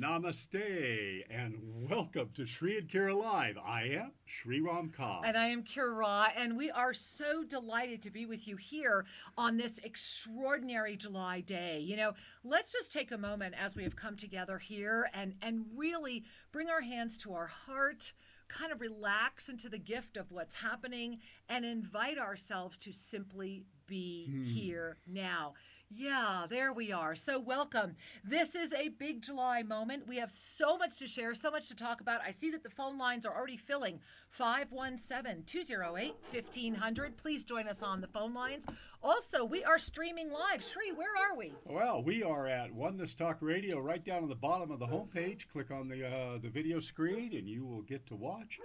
Namaste and welcome to Shri and Kira Live. I am Shri Ram Kaur. And I am Kira, and we are so delighted to be with you here on this extraordinary July day. You know, let's just take a moment as we have come together here and really bring our hands to our heart, kind of relax into the gift of what's happening, and invite ourselves to simply be here now. Yeah, there we are. So welcome. This is a big July moment. We have so much to share, so much to talk about. I see that the phone lines are already filling. 517-208-1500. Please join us on the phone lines. Also, we are streaming live. Shri, where are we? Well, we are at Oneness Talk Radio right down on the bottom of the homepage. Click on the video screen and you will get to watch,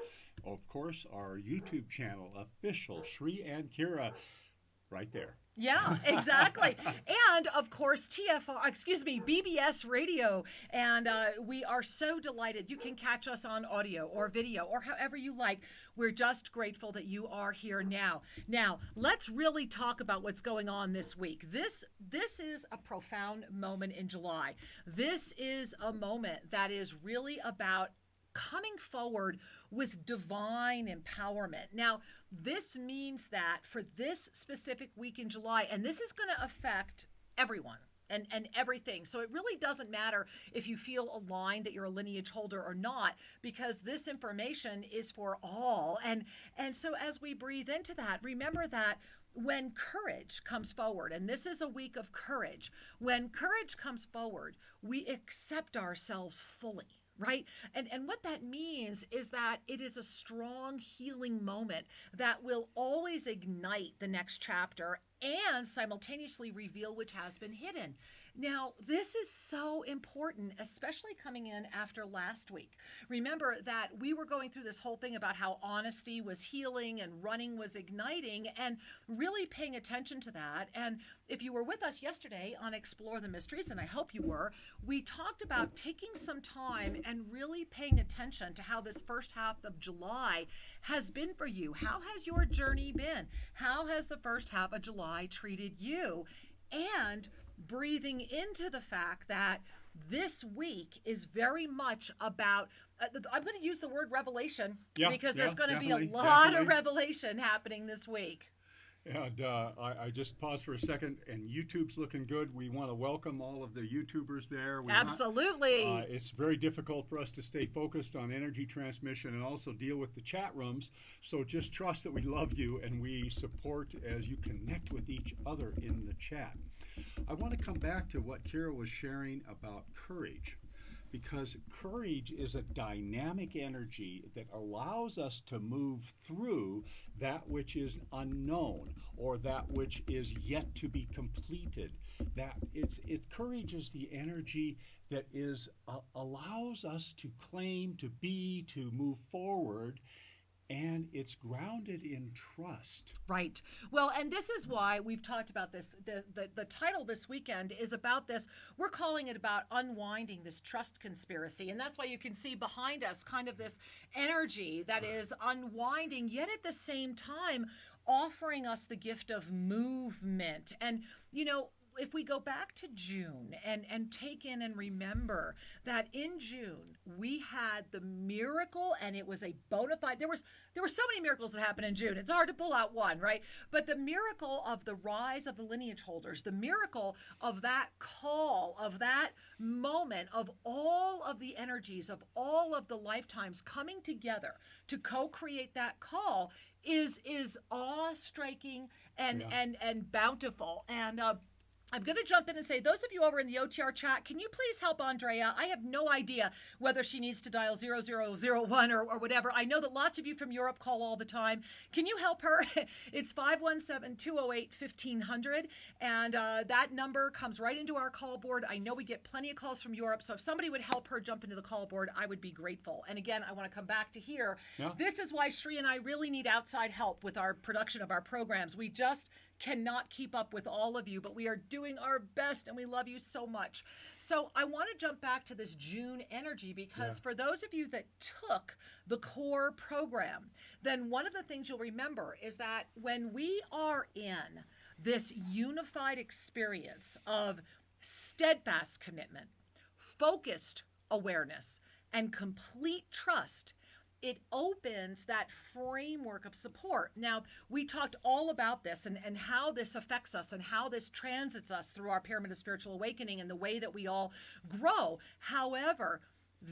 of course, our YouTube channel, official Shri and Kira, right there. Yeah, exactly. And of course, BBS Radio. And we are so delighted. You can catch us on audio or video or however you like. We're just grateful that you are here now. Now, let's really talk about what's going on this week. This is a profound moment in July. This is a moment that is really about coming forward with divine empowerment. Now, this means that for this specific week in July, and this is going to affect everyone and everything. So it really doesn't matter if you feel aligned that you're a lineage holder or not, because this information is for all. And so as we breathe into that, remember that when courage comes forward, and this is a week of courage, when courage comes forward, we accept ourselves fully. Right? And what that means is that it is a strong healing moment that will always ignite the next chapter and simultaneously reveal which has been hidden. Now, this is so important, especially coming in after last week. Remember that we were going through this whole thing about how honesty was healing and running was igniting, and really paying attention to that. And if you were with us yesterday on Explore the Mysteries, and I hope you were, we talked about taking some time and really paying attention to how this first half of July has been for you. How has your journey been? How has the first half of July treated you? And breathing into the fact that this week is very much about, I'm going to use the word revelation, because there's going to be a lot of revelation happening this week. And I just paused for a second, and YouTube's looking good. We want to welcome all of the YouTubers there. Absolutely. It's very difficult for us to stay focused on energy transmission and also deal with the chat rooms. So just trust that we love you and we support as you connect with each other in the chat. I want to come back to what Kira was sharing about courage, because courage is a dynamic energy that allows us to move through that which is unknown or that which is yet to be completed. Courage is the energy that allows us to claim, to be, to move forward. And it's grounded in trust. Right. Well, and this is why we've talked about this. The title this weekend is about this. We're calling it about unwinding this trust conspiracy. And that's why you can see behind us kind of this energy that is unwinding, yet at the same time offering us the gift of movement. And, you know, if we go back to June and take in and remember that in June we had the miracle, and it was a bona fide, there were so many miracles that happened in June. It's hard to pull out one, right? But the miracle of the rise of the lineage holders, the miracle of that call, of that moment, of all of the energies, of all of the lifetimes coming together to co-create that call is awe-striking and bountiful. And I'm going to jump in and say, those of you over in the OTR chat, can you please help Andrea? I have no idea whether she needs to dial 0001 or whatever. I know that lots of you from Europe call all the time. Can you help her? It's 517-208-1500. And that number comes right into our call board. I know we get plenty of calls from Europe. So if somebody would help her jump into the call board, I would be grateful. And again, I want to come back to here. Yeah. This is why Shri and I really need outside help with our production of our programs. We just cannot keep up with all of you, but we are doing our best and we love you so much. So I want to jump back to this June energy, because for those of you that took the core program, then one of the things you'll remember is that when we are in this unified experience of steadfast commitment, focused awareness and complete trust, it opens that framework of support. Now, we talked all about this and how this affects us and how this transits us through our pyramid of spiritual awakening and the way that we all grow. However,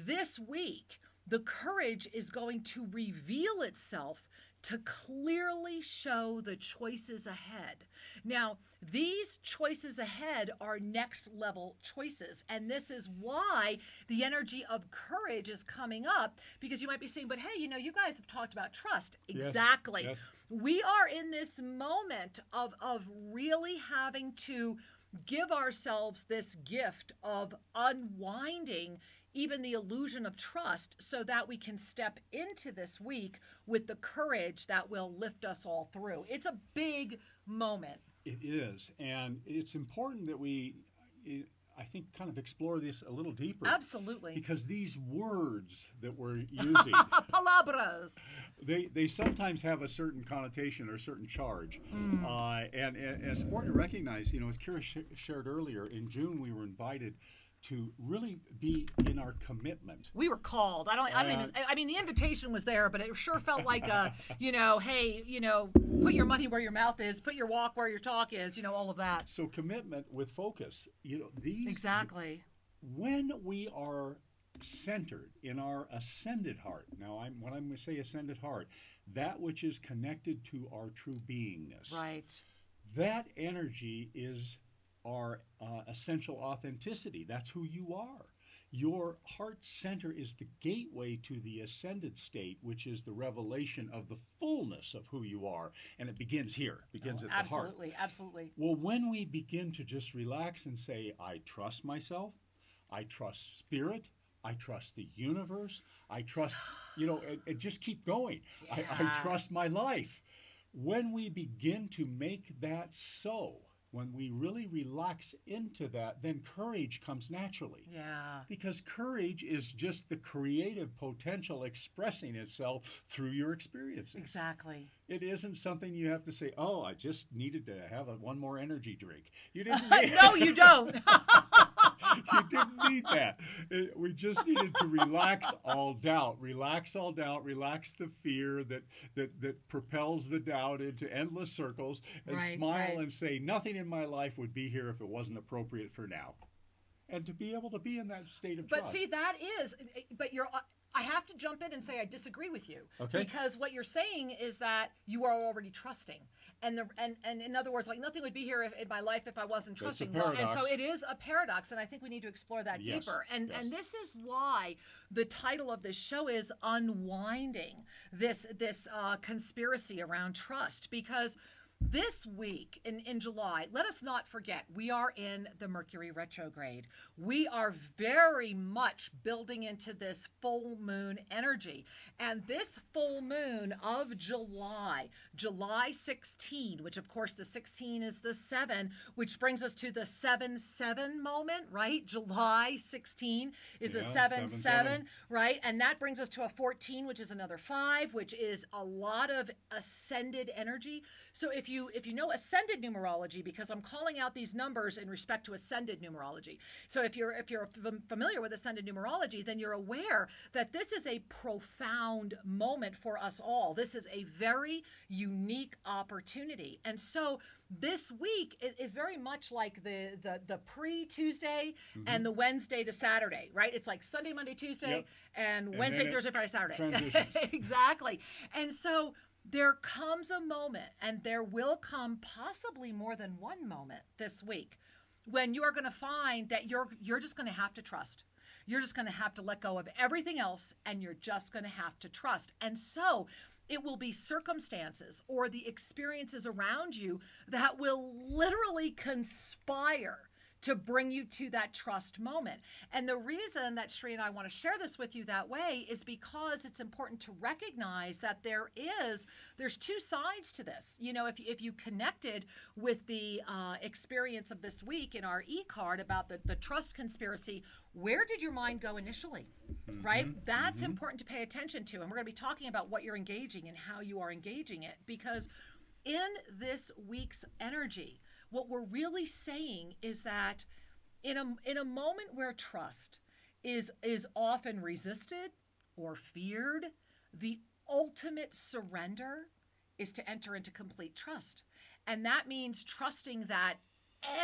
this week, the courage is going to reveal itself to clearly show the choices ahead. Now, these choices ahead are next level choices. And this is why the energy of courage is coming up, because you might be saying, but hey, you guys have talked about trust. Exactly. Yes. We are in this moment of really having to give ourselves this gift of unwinding even the illusion of trust, so that we can step into this week with the courage that will lift us all through. It's a big moment. It is. And it's important that we, I think, kind of explore this a little deeper. Absolutely. Because these words that we're using, palabras, they sometimes have a certain connotation or a certain charge. And it's important to recognize, as Kira shared earlier, in June we were invited to really be in our commitment. We were called. I mean, the invitation was there, but it sure felt like hey, put your money where your mouth is, put your walk where your talk is, all of that. So commitment with focus. These exactly. When we are centered in our ascended heart. Now, when I'm going to say ascended heart, that which is connected to our true beingness. Right. That energy is our essential authenticity. That's who you are. Your heart center is the gateway to the ascended state, which is the revelation of the fullness of who you are. And it begins here, at the heart. Absolutely, absolutely. Well, when we begin to just relax and say, I trust myself, I trust spirit, I trust the universe, I trust, and just keep going. Yeah. I trust my life. When we begin to make that so, when we really relax into that, then courage comes naturally. Yeah. Because courage is just the creative potential expressing itself through your experiences. Exactly. It isn't something you have to say, oh, I just needed to have one more energy drink. You didn't need No, you don't. You didn't need that. We just needed to relax all doubt. Relax all doubt. Relax the fear that propels the doubt into endless circles, and smile and say, nothing in my life would be here if it wasn't appropriate for now. And to be able to be in that state of trust. But see, I have to jump in and say I disagree with you. Okay. Because what you're saying is that you are already trusting. And in other words, like nothing would be here in my life if I wasn't trusting. It's a paradox. And so it is a paradox, and I think we need to explore that deeper. And this is why the title of this show is Unwinding, this conspiracy around trust, because this week in July, let us not forget, we are in the Mercury retrograde. We are very much building into this full moon energy. And this full moon of July 16, which of course the 16 is the 7, which brings us to the 7-7 moment, right? July 16 is a 7-7, right? And that brings us to a 14, which is another 5, which is a lot of ascended energy. So if you know ascended numerology, because I'm calling out these numbers in respect to ascended numerology. So if you're familiar with ascended numerology, then you're aware that this is a profound moment for us all. This is a very unique opportunity. And so this week is very much like the pre-Tuesday and the Wednesday to Saturday, right? It's like Sunday, Monday, Tuesday, and Wednesday, Thursday, Friday, Saturday. Exactly. And so there comes a moment, and there will come possibly more than one moment this week, when you are going to find that you're just going to have to trust. You're just going to have to let go of everything else, and you're just going to have to trust. And so it will be circumstances or the experiences around you that will literally conspire to bring you to that trust moment. And the reason that Sri and I want to share this with you that way is because it's important to recognize that there's two sides to this. If you connected with the experience of this week in our e-card about the trust conspiracy, where did your mind go initially, right? That's important to pay attention to. And we're going to be talking about what you're engaging and how you are engaging it, because in this week's energy, what we're really saying is that in a moment where trust is often resisted or feared, the ultimate surrender is to enter into complete trust. And that means trusting that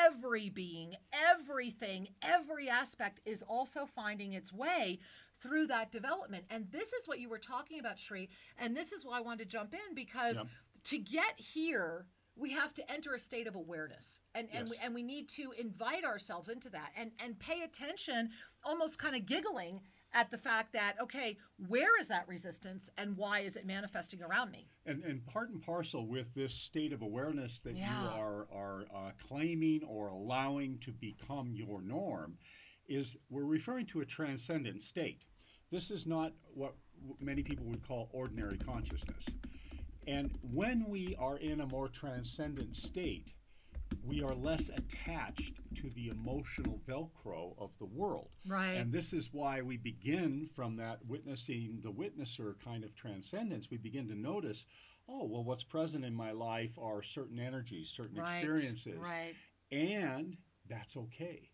every being, everything, every aspect is also finding its way through that development. And this is what you were talking about, Shri. And this is why I wanted to jump in, because to get here, we have to enter a state of awareness. And we need to invite ourselves into that and pay attention, almost kind of giggling at the fact that, okay, where is that resistance and why is it manifesting around me? And part and parcel with this state of awareness that you are claiming or allowing to become your norm is we're referring to a transcendent state. This is not what many people would call ordinary consciousness. And when we are in a more transcendent state, we are less attached to the emotional Velcro of the world. Right. And this is why we begin from that witnessing the witnesser kind of transcendence. We begin to notice, oh, well, what's present in my life are certain energies, certain experiences. Right. And that's okay,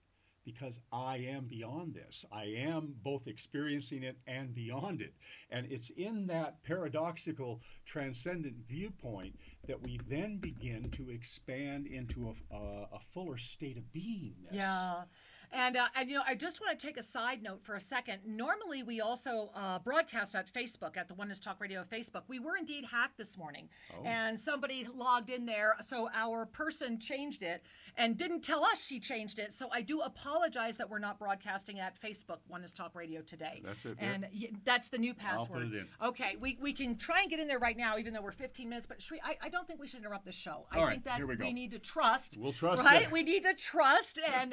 because I am beyond this. I am both experiencing it and beyond it. And it's in that paradoxical transcendent viewpoint that we then begin to expand into a fuller state of beingness. Yeah. And I just want to take a side note for a second. Normally, we also broadcast at Facebook, at the Oneness Talk Radio Facebook. We were indeed hacked this morning, and somebody logged in there, so our person changed it and didn't tell us she changed it. So I do apologize that we're not broadcasting at Facebook, Oneness Talk Radio today. That's it. And that's the new password. I'll put it in. Okay, we can try and get in there right now, even though we're 15 minutes. But Shri, I don't think we should interrupt the show. I think that we need to trust. We'll trust. Right? We need to trust, and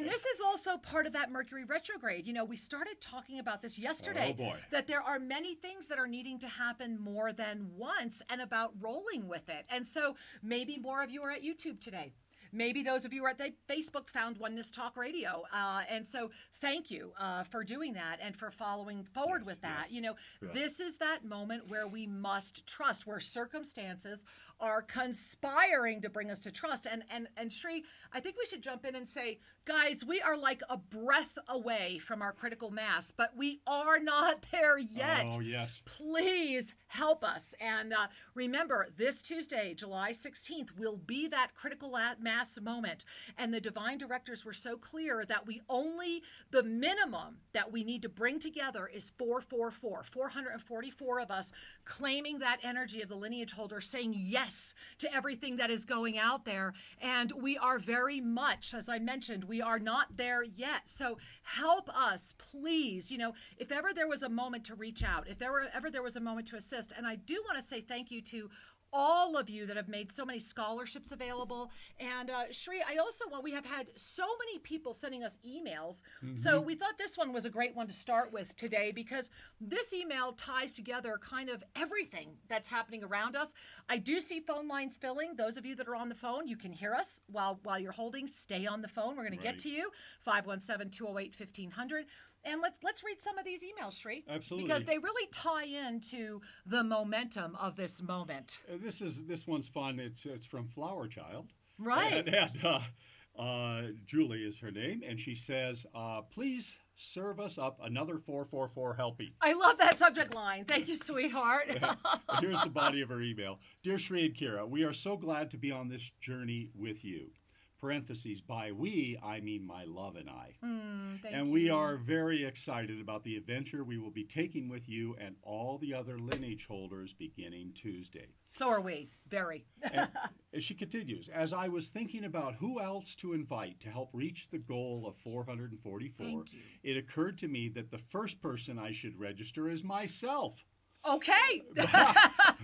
this is also part of that Mercury retrograde. You know, we started talking about this yesterday. Oh boy. That there are many things that are needing to happen more than once, and about rolling with it. And so maybe more of you are at YouTube today. Maybe those of you who are at the Facebook found Oneness Talk Radio. And so thank you for doing that and for following forward with that. You know, this is that moment where we must trust, where circumstances are conspiring to bring us to trust. And Shri, I think we should jump in and say, guys, we are like a breath away from our critical mass, but we are not there yet. Oh, yes. Please help us. And remember, this Tuesday, July 16th, will be that critical mass moment. And the divine directors were so clear that the minimum that we need to bring together is 444 of us claiming that energy of the lineage holder, saying yes to everything that is going out there. And we are very much, as I mentioned, we are not there yet. So help us, please. You know, if ever there was a moment to reach out, if ever there was a moment to assist. And I do want to say thank you to all of you that have made so many scholarships available. And Shri, we have had so many people sending us emails. So we thought this one was a great one to start with today, because this email ties together kind of everything that's happening around us. I do see phone lines filling. Those of you that are on the phone, you can hear us while you're holding. Stay on the phone. We're going to get to you. 517-208-1500. And let's read some of these emails, Shri. Absolutely. Because they really tie into the momentum of this moment. This one's fun. It's from Flower Child. Right. And Julie is her name, and she says, please serve us up another 444 helping. I love that subject line. Thank you, sweetheart. Here's the body of her email. Dear Shri and Kira, we are so glad to be on this journey with you. Parentheses, by we, I mean my love and I. Thank you. We are very excited about the adventure we will be taking with you and all the other lineage holders beginning Tuesday. So are we. Very. And she continues, as I was thinking about who else to invite to help reach the goal of 444, it occurred to me that the first person I should register is myself. Okay.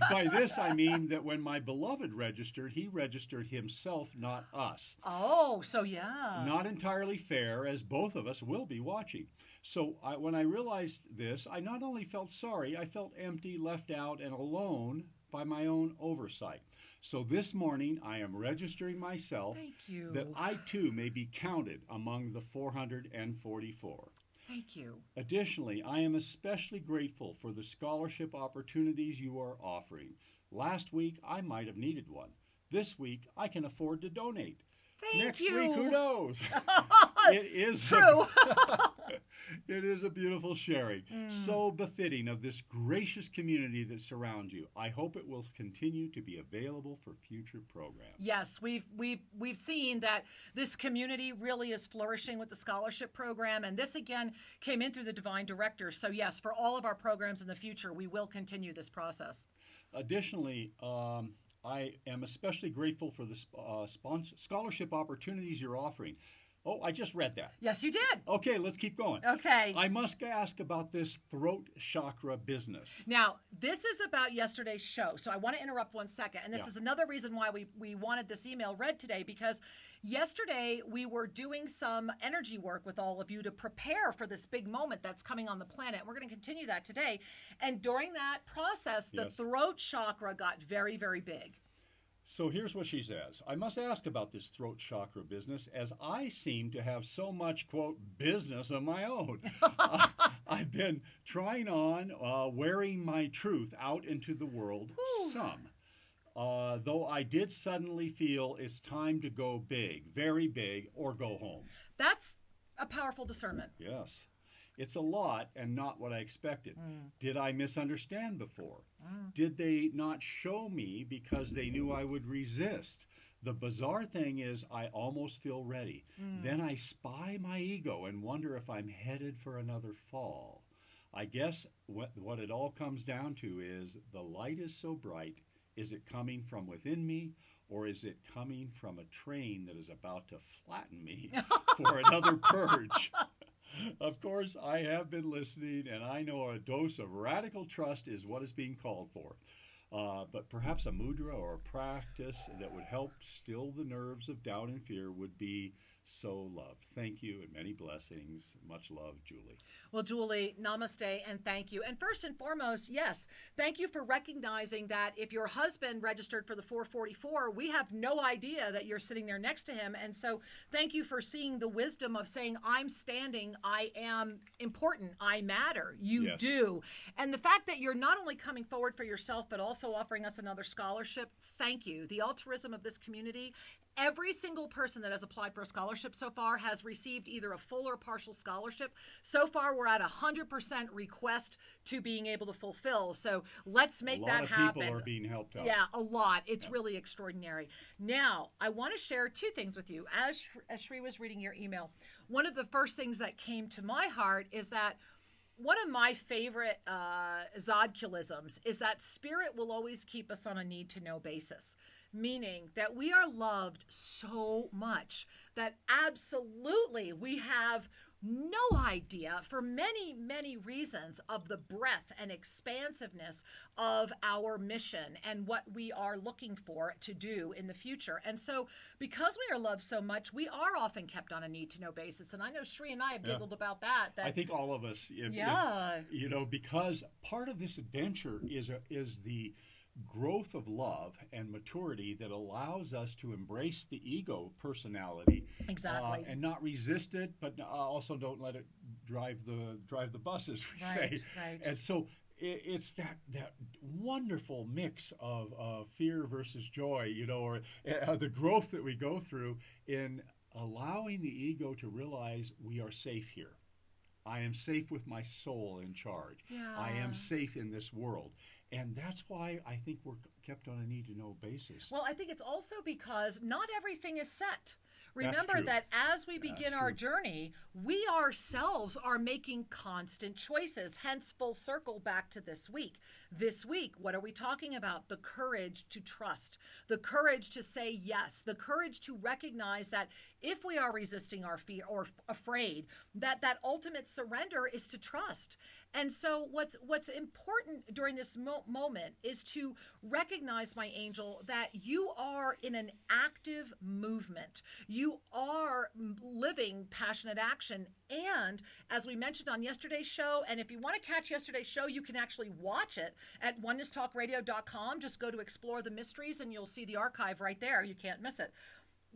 By this, I mean that when my beloved registered, he registered himself, not us. Oh, so yeah. Not entirely fair, as both of us will be watching. So when I realized this, I not only felt sorry, I felt empty, left out, and alone by my own oversight. So this morning, I am registering myself. Thank you. That I too may be counted among the 444. Thank you. Additionally, I am especially grateful for the scholarship opportunities you are offering. Last week, I might have needed one. This week, I can afford to donate. Thank Next you. week, who knows? It is true. It is a beautiful sharing. So befitting of this gracious community that surrounds you. I hope it will continue to be available for future programs. Yes, we've seen that this community really is flourishing with the scholarship program, and this again came in through the divine director. So yes, for all of our programs in the future, we will continue this process. Additionally, I am especially grateful for the scholarship opportunities you're offering. Oh, I just read that. Yes, you did. Okay, let's keep going. Okay. I must ask about this throat chakra business. Now, this is about yesterday's show, so I want to interrupt 1 second. And this is another reason why we wanted this email read today, because yesterday we were doing some energy work with all of you to prepare for this big moment that's coming on the planet. We're going to continue that today. And during that process, the throat chakra got very, very big. So here's what she says. I must ask about this throat chakra business, as I seem to have so much, quote, business of my own. I've been trying on wearing my truth out into the world some. Though I did suddenly feel it's time to go big, very big, or go home. That's a powerful discernment. Yes. It's a lot and not what I expected. Did I misunderstand before? Did they not show me because they knew I would resist? The bizarre thing is I almost feel ready. Then I spy my ego and wonder if I'm headed for another fall. I guess what it all comes down to is the light is so bright. Is it coming from within me, or is it coming from a train that is about to flatten me for another purge? Of course, I have been listening, and I know a dose of radical trust is what is being called for. But perhaps a mudra or a practice that would help still the nerves of doubt and fear would be so loved. Thank you and many blessings. Much love, Julie. Well, Julie, namaste and thank you. And first and foremost, yes, thank you for recognizing that if your husband registered for the 444, we have no idea that you're sitting there next to him. And so thank you for seeing the wisdom of saying, I'm standing, I am important, I matter. You do. And the fact that you're not only coming forward for yourself, but also offering us another scholarship, thank you. The altruism of this community. Every single person that has applied for a scholarship so far has received either a full or partial scholarship. So far, we're at 100% request to being able to fulfill. So let's make that happen. A lot of people are being helped out. Yeah, a lot. It's really extraordinary. Now, I want to share two things with you. As Shri was reading your email, one of the first things that came to my heart is that one of my favorite Zodculisms is that spirit will always keep us on a need-to-know basis. Meaning that we are loved so much that absolutely we have no idea, for many, many reasons, of the breadth and expansiveness of our mission and what we are looking for to do in the future. And so because we are loved so much, we are often kept on a need-to-know basis. And I know Shri and I have giggled about that. I think all of us, because part of this adventure is the growth of love and maturity that allows us to embrace the ego personality, and not resist it, but also don't let it drive the bus, as we say. Right. And so it's that wonderful mix of fear versus joy, or the growth that we go through in allowing the ego to realize we are safe here. I am safe with my soul in charge. I am safe in this world. And that's why I think we're kept on a need-to-know basis. Well, I think it's also because not everything is set. Remember that as we begin our journey, we ourselves are making constant choices, hence full circle back to this week. This week, what are we talking about? The courage to trust, the courage to say yes, the courage to recognize that if we are resisting our fear or afraid, that ultimate surrender is to trust. And so what's important during this moment is to recognize, my angel, that you are in an active movement. You are living passionate action. And as we mentioned on yesterday's show, and if you want to catch yesterday's show, you can actually watch it at onenesstalkradio.com. Just go to Explore the Mysteries and you'll see the archive right there. You can't miss it.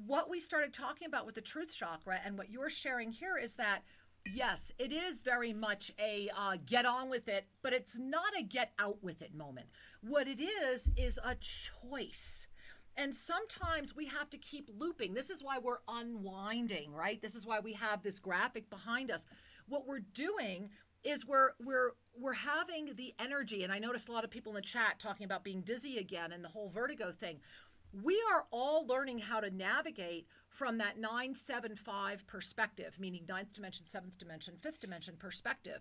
What we started talking about with the truth chakra and what you're sharing here is that yes, it is very much a get on with it, but it's not a get out with it moment. What it is a choice. And sometimes we have to keep looping. This is why we're unwinding, right? This is why we have this graphic behind us. what we're doing is we're having the energy, and I noticed a lot of people in the chat talking about being dizzy again and the whole vertigo thing. We are all learning how to navigate from that 9-7-5 perspective, meaning ninth dimension, seventh dimension, fifth dimension perspective.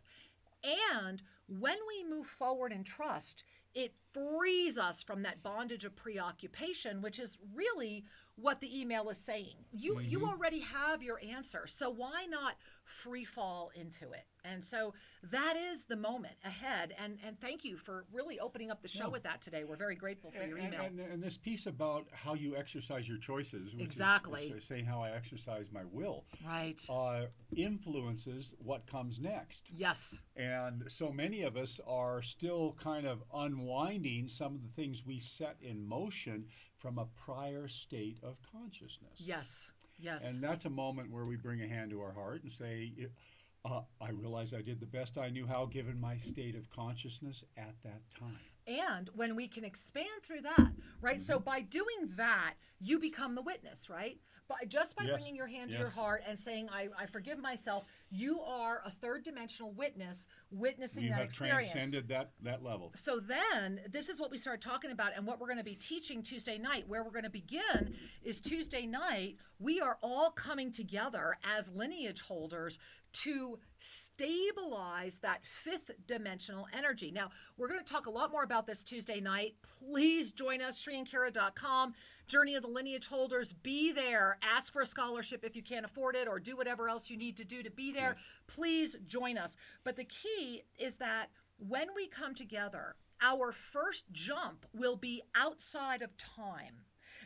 And when we move forward in trust, it frees us from that bondage of preoccupation, which is really what the email is saying. You already have your answer, so why not free fall into it? And so that is the moment ahead. And thank you for really opening up the show with that today. We're very grateful for your email. And this piece about how you exercise your choices, which is saying how I exercise my will, right, influences what comes next. Yes. And so many of us are still kind of unwinding some of the things we set in motion from a prior state of consciousness. Yes, yes. And that's a moment where we bring a hand to our heart and say, I realize I did the best I knew how given my state of consciousness at that time. And when we can expand through that, right? So by doing that, you become the witness, right? But just by bringing your hand to your heart and saying, I forgive myself, you are a third dimensional witness, witnessing that experience. You have transcended that level. So then, this is what we started talking about and what we're going to be teaching Tuesday night. Where we're going to begin is Tuesday night, we are all coming together as lineage holders to stabilize that fifth dimensional energy. Now, we're going to talk a lot more about this Tuesday night. Please join us, ShriandKara.com, Journey of the Lineage Holders. Be there. Ask for a scholarship if you can't afford it, or do whatever else you need to do to be there. Yes. Please join us. But the key is that when we come together, our first jump will be outside of time.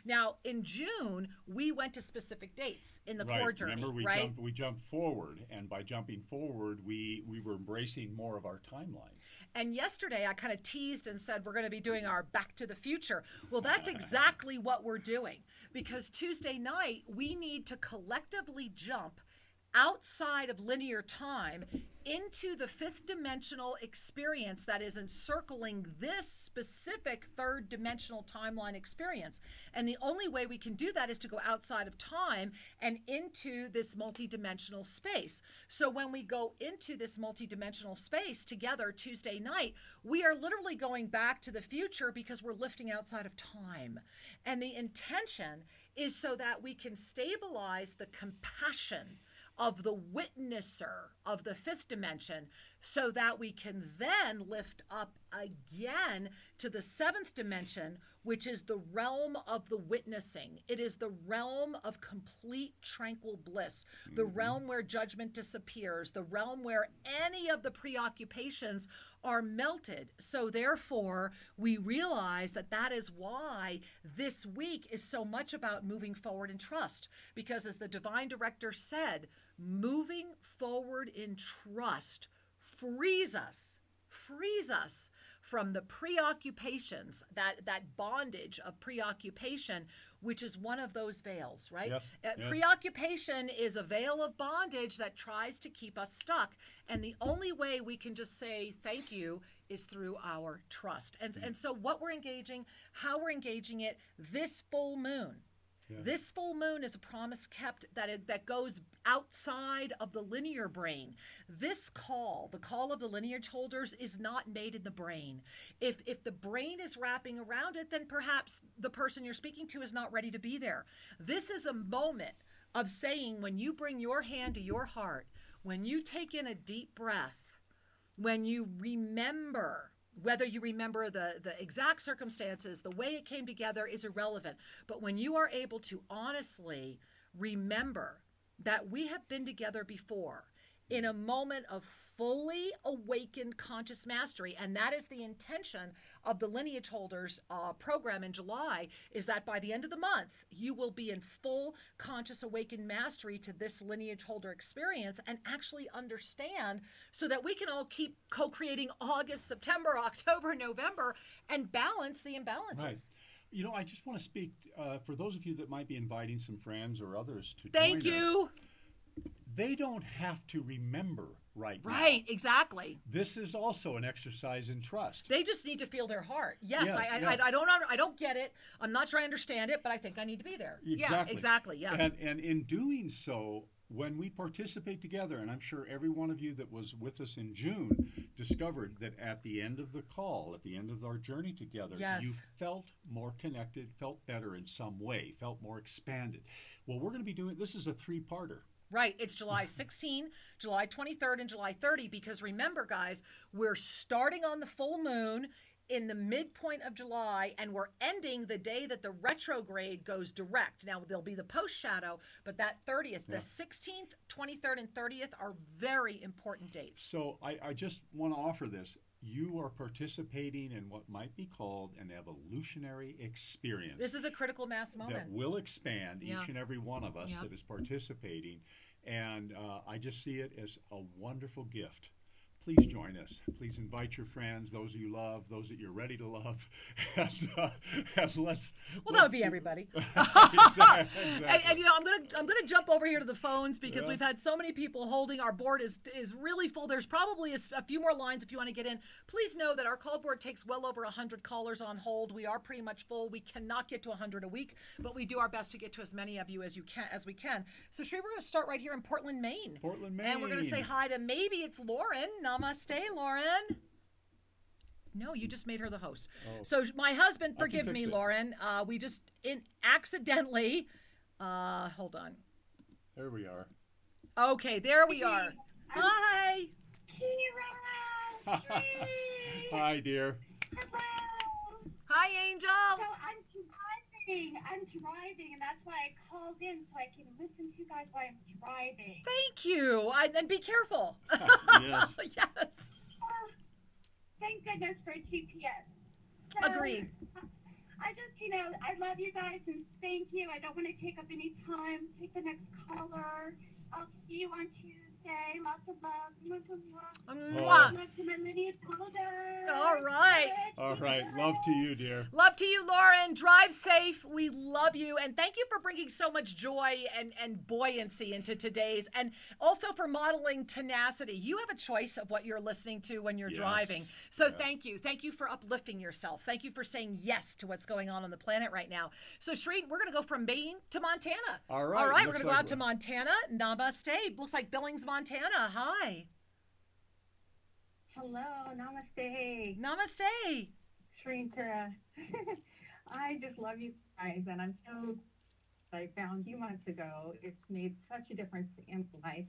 Now, in June, we went to specific dates in the core journey. Remember, we jumped forward, and by jumping forward, we were embracing more of our timeline. And yesterday, I kind of teased and said we're going to be doing our Back to the Future. Well, that's exactly what we're doing, because Tuesday night, we need to collectively jump outside of linear time into the fifth dimensional experience that is encircling this specific third dimensional timeline experience. And the only way we can do that is to go outside of time and into this multidimensional space. So when we go into this multidimensional space together Tuesday night, we are literally going back to the future because we're lifting outside of time. And the intention is so that we can stabilize the compassion of the witnesser of the fifth dimension, so that we can then lift up again to the seventh dimension, which is the realm of the witnessing. It is the realm of complete tranquil bliss, the realm where judgment disappears, the realm where any of the preoccupations are melted. So therefore, we realize that that is why this week is so much about moving forward in trust. Because as the divine director said, moving forward in trust frees us from the preoccupations, that bondage of preoccupation, which is one of those veils, right? Yes. Preoccupation is a veil of bondage that tries to keep us stuck. And the only way we can just say thank you is through our trust. And so what we're engaging, how we're engaging it, this full moon. This full moon is a promise kept that goes outside of the linear brain. This call, the call of the lineage holders, is not made in the brain. If the brain is wrapping around it, then perhaps the person you're speaking to is not ready to be there. This is a moment of saying, when you bring your hand to your heart, when you take in a deep breath, when you remember, whether you remember the exact circumstances, the way it came together is irrelevant. But when you are able to honestly remember that we have been together before in a moment of fully awakened conscious mastery, and that is the intention of the Lineage Holders program in July, is that by the end of the month, you will be in full conscious awakened mastery to this Lineage Holder experience and actually understand, so that we can all keep co-creating August, September, October, November, and balance the imbalances. Right. You know, I just want to speak for those of you that might be inviting some friends or others to Thank join you. us. They don't have to remember right now. Right, exactly. This is also an exercise in trust. They just need to feel their heart. Yes, yeah. I don't get it. I'm not sure I understand it, but I think I need to be there. Exactly. Yeah, exactly. Yeah. And in doing so, when we participate together, and I'm sure every one of you that was with us in June discovered that at the end of the call, at the end of our journey together, Yes. you felt more connected, felt better in some way, felt more expanded. Well, we're going to be doing, this is a three-parter. Right. It's July 16, July 23rd, and July 30, because remember, guys, we're starting on the full moon in the midpoint of July, and we're ending the day that the retrograde goes direct. Now, there'll be the post-shadow, but that 30th, the 16th, 23rd, and 30th are very important dates. So I just want to offer this. You are participating in what might be called an evolutionary experience. This is a critical mass moment. That will expand each and every one of us Yeah. that is participating. And I just see it as a wonderful gift. Please join us. Please invite your friends, those you love, those that you're ready to love, and let's. Well, that would be everybody. Exactly. And you know, I'm gonna jump over here to the phones because we've had so many people holding. Our board is really full. There's probably a few more lines if you want to get in. Please know that our call board takes well over 100 callers on hold. We are pretty much full. We cannot get to 100 a week, but we do our best to get to as many of you as we can. So Sri, we're going to start right here in Portland, Maine. Portland, Maine. And we're going to say hi to maybe it's Lauren. Namaste, Lauren. No, you just made her the host. Oh. So my husband, I can forgive fix me, it. Lauren. We just accidentally. Hold on. There we are. Okay, there we are. Hi. Kira! Hi, dear. Hello! Hi, Angel. So I'm driving, and that's why I called in so I can listen to you guys while I'm driving. Thank you. And be careful. Yes. Yes. Thank goodness for GPS. So, Agreed. I just, I love you guys and thank you. I don't want to take up any time. Take the next caller. I'll see you on Tuesday. Lots of love. Mwah. Love to my Lineage Holder. All right. All right. Love to you, dear. Love to you, Lauren. Drive safe. We love you. And thank you for bringing so much joy and buoyancy into today's, and also for modeling tenacity. You have a choice of what you're listening to when you're driving. So thank you. Thank you for uplifting yourself. Thank you for saying yes to what's going on the planet right now. So, Sri, we're going to go from Maine to Montana. All right. All right. We're going to go out to Montana. Namaste. Looks like Billings, Montana. Hi. Hello. Namaste. Namaste. Shrinkara. I just love you guys, and I'm so I found you months ago. It's made such a difference in my life.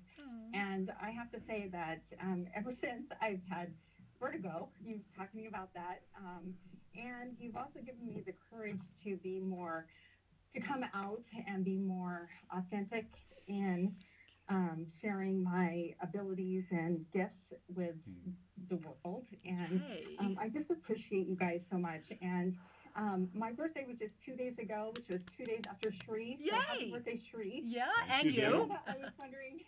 And I have to say that ever since I've had vertigo, you've talked to me about that, and you've also given me the courage to be more, to come out and be more authentic in sharing my abilities and gifts with the world. And I just appreciate you guys so much. And my birthday was just 2 days ago, which was 2 days after Shri. Yay! So happy birthday, Shri. Yeah, and you. I was wondering,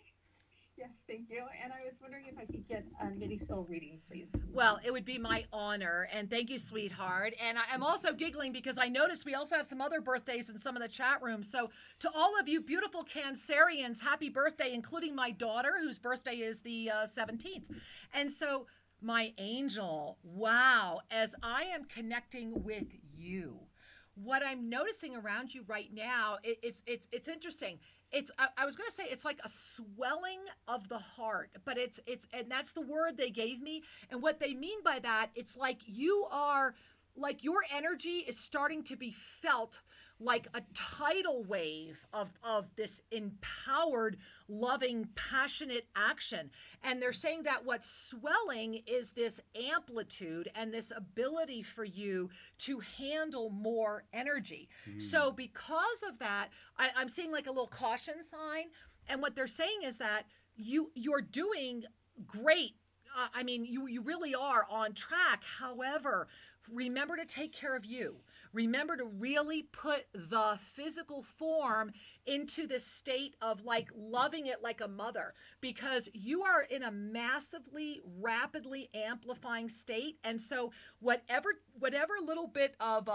yes, thank you. And I was wondering if I could get a mini soul reading, please. Well, it would be my honor, and thank you, sweetheart. And I'm also giggling because I noticed we also have some other birthdays in some of the chat rooms. So to all of you beautiful Cancerians, happy birthday, including my daughter, whose birthday is the 17th. And so my angel, wow, as I am connecting with you, what I'm noticing around you right now, it's interesting. I was going to say it's like a swelling of the heart, but and that's the word they gave me. And what they mean by that, it's like you are, like your energy is starting to be felt like a tidal wave of this empowered, loving, passionate action. And they're saying that what's swelling is this amplitude and this ability for you to handle more energy. So because of that, I'm seeing like a little caution sign. And what they're saying is that you're doing great. I mean, you really are on track. However, remember to take care of you. Remember to really put the physical form into this state of like loving it like a mother, because you are in a massively, rapidly amplifying state. And so whatever little bit of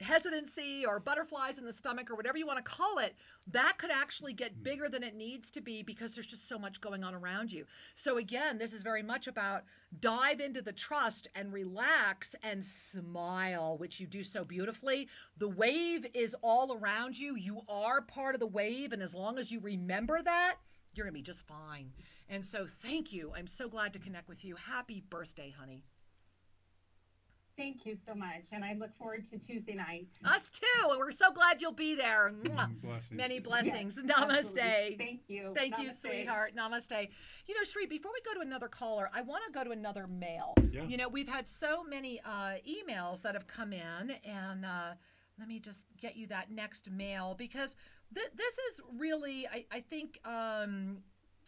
hesitancy or butterflies in the stomach or whatever you want to call it, that could actually get bigger than it needs to be because there's just so much going on around you. So again, this is very much about dive into the trust and relax and smile, which you do so beautifully. The wave is all around you. You are part of the wave. And as long as you remember that, You're going to be just fine. And so thank you. I'm so glad to connect with you. Happy birthday, honey. Thank you so much, and I look forward to Tuesday night. Us too, and we're so glad you'll be there. Blessings. Many blessings. Yes, Namaste. absolutely. Thank you. Thank you, Namaste. sweetheart. Namaste. You know, Sri, before we go to another caller, I want to go to another mail. Yeah. You know, we've had so many emails that have come in, and let me just get you that next mail, because this is really, I think,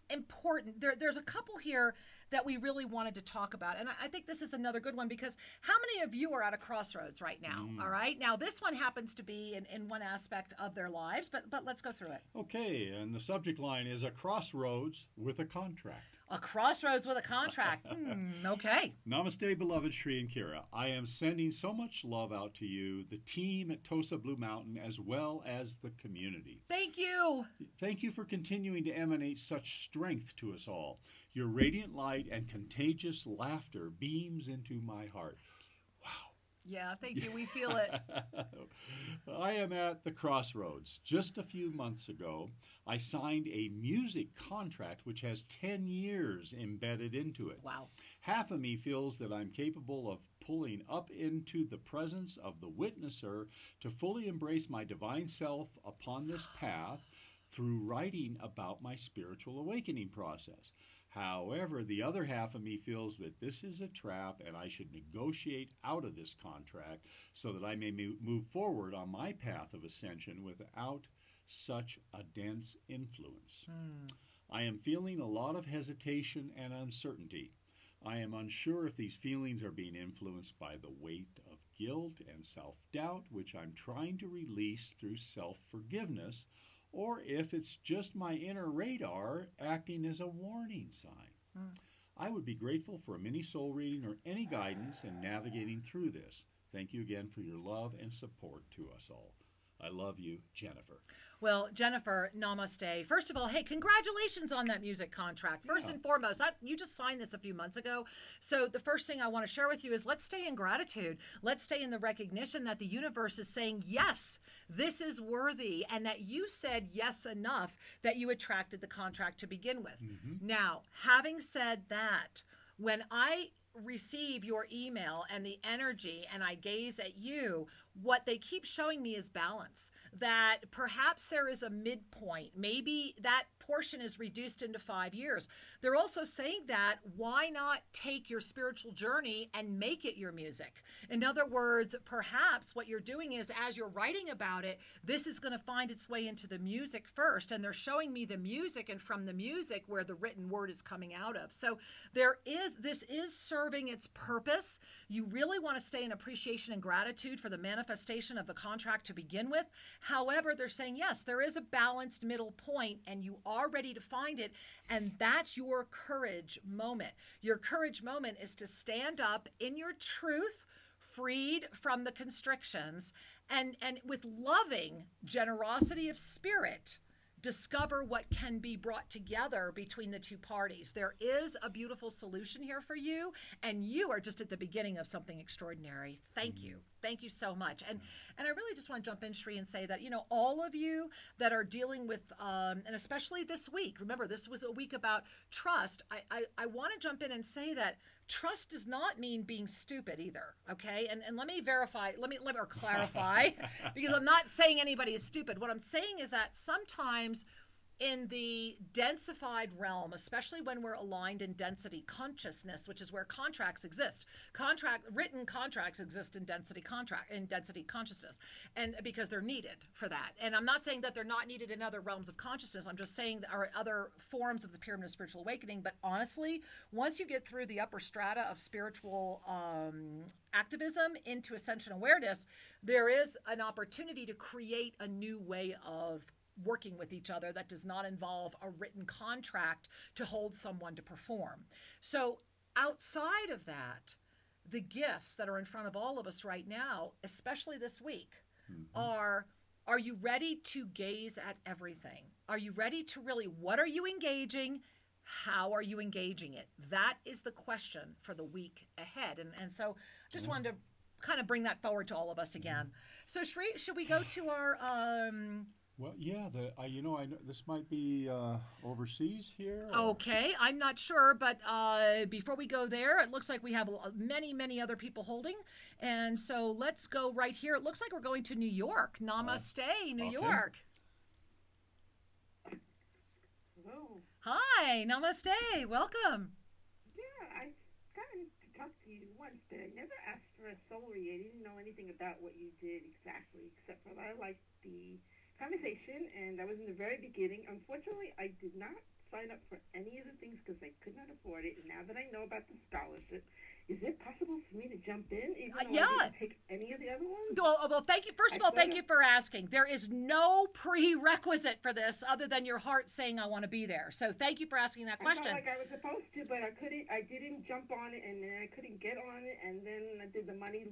important. There's a couple here that we really wanted to talk about. And I think this is another good one, because how many of you are at a crossroads right now? All right. Now, this one happens to be in one aspect of their lives, but let's go through it. Okay. And the subject line is a crossroads with a contract. A crossroads with a contract. Okay. Namaste, beloved Sri and Kira. I am sending so much love out to you, the team at Tosa Blue Mountain, as well as the community. Thank you. Thank you for continuing to emanate such strength to us all. Your radiant light and contagious laughter beams into my heart. Wow. Yeah, thank you. We feel it. I am at the crossroads. Just a few months ago, I signed a music contract which has 10 years embedded into it. Wow. Half of me feels that I'm capable of pulling up into the presence of the witnesser to fully embrace my divine self upon this path through writing about my spiritual awakening process. However, the other half of me feels that this is a trap and I should negotiate out of this contract so that I may move forward on my path of ascension without such a dense influence. I am feeling a lot of hesitation and uncertainty. I am unsure if these feelings are being influenced by the weight of guilt and self-doubt, which I'm trying to release through self-forgiveness, or if it's just my inner radar acting as a warning sign. I would be grateful for a mini soul reading or any guidance in navigating through this. Thank you again for your love and support to us all. I love you, Jennifer. Well, Jennifer, namaste. First of all, hey, congratulations on that music contract. First and foremost, you just signed this a few months ago. So the first thing I want to share with you is let's stay in gratitude. Let's stay in the recognition that the universe is saying, yes, this is worthy, and that you said yes enough that you attracted the contract to begin with. Now, having said that, when I receive your email and the energy and I gaze at you, what they keep showing me is balance, that perhaps there is a midpoint. Maybe that portion is reduced into 5 years. They're also saying that why not take your spiritual journey and make it your music? In other words, perhaps what you're doing is, as you're writing about it, this is going to find its way into the music first, and they're showing me the music, and from the music where the written word is coming out of. So this is serving its purpose. You really want to stay in appreciation and gratitude for the manifestation of the contract to begin with. However, they're saying, yes, there is a balanced middle point, and you are ready to find it, and that's your courage moment. Your courage moment is to stand up in your truth, freed from the constrictions, and with loving generosity of spirit, discover what can be brought together between the two parties. There is a beautiful solution here for you, and you are just at the beginning of something extraordinary. Thank you. Thank you so much. And I really just want to jump in, Sri, and say that, you know, all of you that are dealing with, and especially this week, remember, this was a week about trust. I want to jump in and say that trust does not mean being stupid either, okay? And let me verify, let me or clarify, because I'm not saying anybody is stupid. What I'm saying is that sometimes in the densified realm, especially when we're aligned in density consciousness, which is where contracts exist. Written contracts exist in density consciousness, and because they're needed for that. And I'm not saying that they're not needed in other realms of consciousness. I'm just saying there are other forms of the pyramid of spiritual awakening. But honestly, once you get through the upper strata of spiritual activism into ascension awareness, there is an opportunity to create a new way of working with each other that does not involve a written contract to hold someone to perform. So outside of that, the gifts that are in front of all of us right now, especially this week, are you ready to gaze at everything? Are you ready to really, what are you engaging? How are you engaging it? That is the question for the week ahead. And so just wanted to kind of bring that forward to all of us again. So Shri, should we go to our Well, yeah, I know this might be overseas here. Or... Okay, I'm not sure, but before we go there, it looks like we have many, many other people holding. And so let's go right here. It looks like we're going to New York. Namaste, New okay. York. Hello. Hi, namaste. Welcome. Yeah, I gotten to talk to you once, but I never asked for a soul read. I didn't know anything about what you did exactly, except for I liked the conversation, and I was in the very beginning. Unfortunately, I did not sign up for any of the things because I could not afford it. And now that I know about the scholarship, is it possible for me to jump in, even though Yeah. I didn't take any of the other ones? Well, thank you. First of all, thank you for asking. There is no prerequisite for this other than your heart saying, I want to be there. So thank you for asking that question. I felt like I was supposed to, but I couldn't. I didn't jump on it, and then I couldn't get on it, and then the money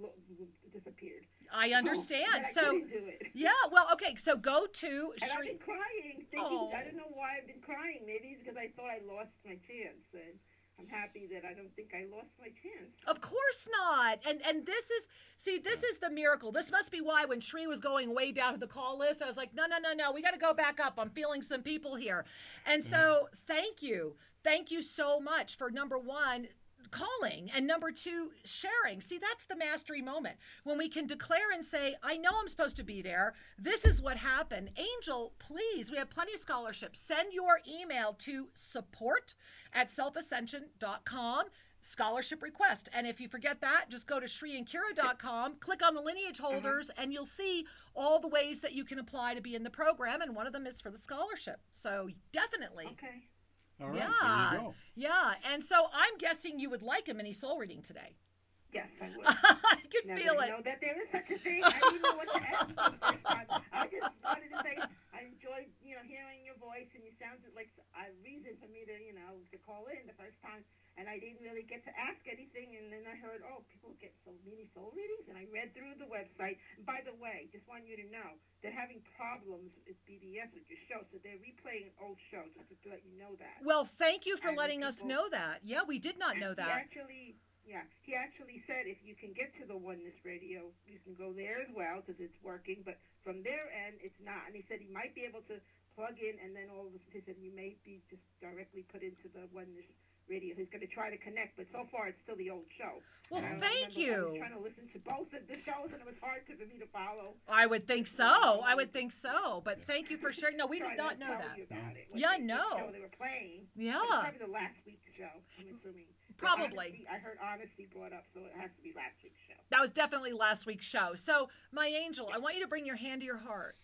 disappeared. I understand. I couldn't do it. Yeah, well, okay, so go to And I've been crying, thinking, Oh. I don't know why I've been crying. Maybe it's because I thought I lost my chance. And I'm happy that I don't think I lost my chance. Of course not. And this is the miracle. This must be why when Sri was going way down to the call list, I was like, no, we got to go back up. I'm feeling some people here. And so thank you. Thank you so much for, number one, calling, and number two, sharing. See, that's the mastery moment when we can declare and say, I know I'm supposed to be there. This is what happened. Angel, please, we have plenty of scholarships. Send your email to support@selfascension.com, scholarship request. And if you forget that, just go to shriandkira.com, click on the lineage holders, and you'll see all the ways that you can apply to be in the program, and one of them is for the scholarship. So definitely. Okay. All right, there you go. Yeah, and so I'm guessing you would like a mini soul reading today. Yes, I would. I can now feel that I it. know that there is such a thing. I didn't know what to ask for the first time. I just wanted to say I enjoyed, hearing your voice, and you sounded like a reason for me to, to call in the first time. And I didn't really get to ask anything, and then I heard, people get mini soul readings, and I read through the website. And by the way, just want you to know, they're having problems with BBS with your show, so they're replaying an old show, just to let you know that. Well, thank you for letting us know that. Yeah, we did not know that. He actually said if you can get to the Oneness Radio, you can go there as well because it's working. But from their end, it's not. And he said he might be able to plug in, and then all of a sudden, he said you may be just directly put into the Oneness Radio. He's going to try to connect, but so far it's still the old show. Well, thank you. I was trying to listen to both of the shows, and it was hard for me to follow. I would think so. But thank you for sharing. No, we did not know that. Yeah, no. Show they were playing. Yeah. It was probably the last week's show, I'm assuming. Probably. I heard Honesty brought up, so it has to be last week's show. That was definitely last week's show. So, my angel, I want you to bring your hand to your heart.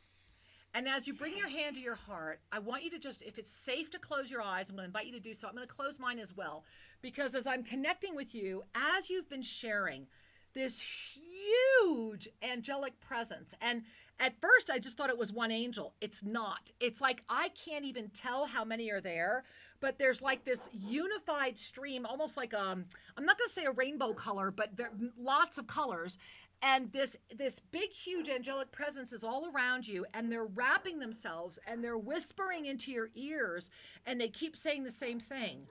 And as you bring your hand to your heart, I want you to just, if it's safe to close your eyes, I'm going to invite you to do so. I'm going to close mine as well. Because as I'm connecting with you, as you've been sharing this huge angelic presence, and at first I just thought it was one angel. It's not. It's like I can't even tell how many are there, but there's like this unified stream, almost like I'm not going to say a rainbow color, but there are lots of colors. And this big, huge angelic presence is all around you, and they're wrapping themselves, and they're whispering into your ears, and they keep saying the same thing.